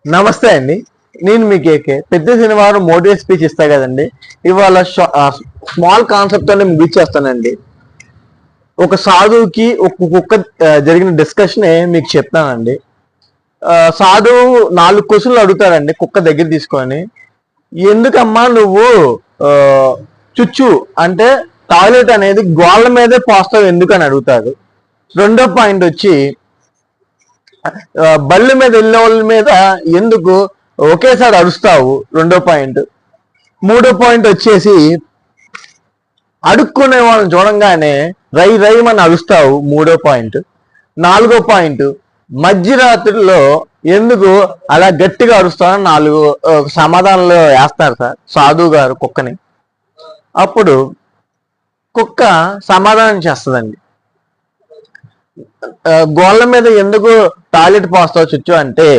నమస్తే అండి. నేను మీ కేకే. ప్రతి శనివారం మోటివేట్ స్పీచ్ ఇస్తా కదండి. ఇవాళ స్మాల్ కాన్సెప్ట్ తోనే ముగిచ్చేస్తానండి. ఒక సాధువుకి ఒక కుక్క జరిగిన డిస్కషన్ మీకు చెప్తానండి. సాధువు 4 క్వశ్చన్లు అడుగుతాడండి కుక్క దగ్గర తీసుకొని. ఎందుకమ్మా నువ్వు ఆ, చుచ్చు అంటే టాయిలెట్ అనేది గోళ్ళ మీదే పోస్తావు ఎందుకు అని అడుగుతాడు. రెండో పాయింట్ వచ్చి బళ్ళు మీద వెళ్ళే వాళ్ళ మీద ఎందుకు ఒకేసారి అరుస్తావు, రెండో పాయింట్. మూడో పాయింట్ వచ్చేసి అడుక్కునే వాళ్ళని చూడంగానే రై రైమని అరుస్తావు, మూడో పాయింట్. నాలుగో పాయింట్ మధ్యరాత్రిలో ఎందుకు అలా గట్టిగా అరుస్తావని 4 సమాధానాలు వేస్తారు సార్ సాధువు గారు కుక్కని. అప్పుడు కుక్క సమాధానం చేస్తుందండి. గోళ్ళ మీద ఎందుకు టాయిలెట్ పోస్తావు చుచ్చు అంటే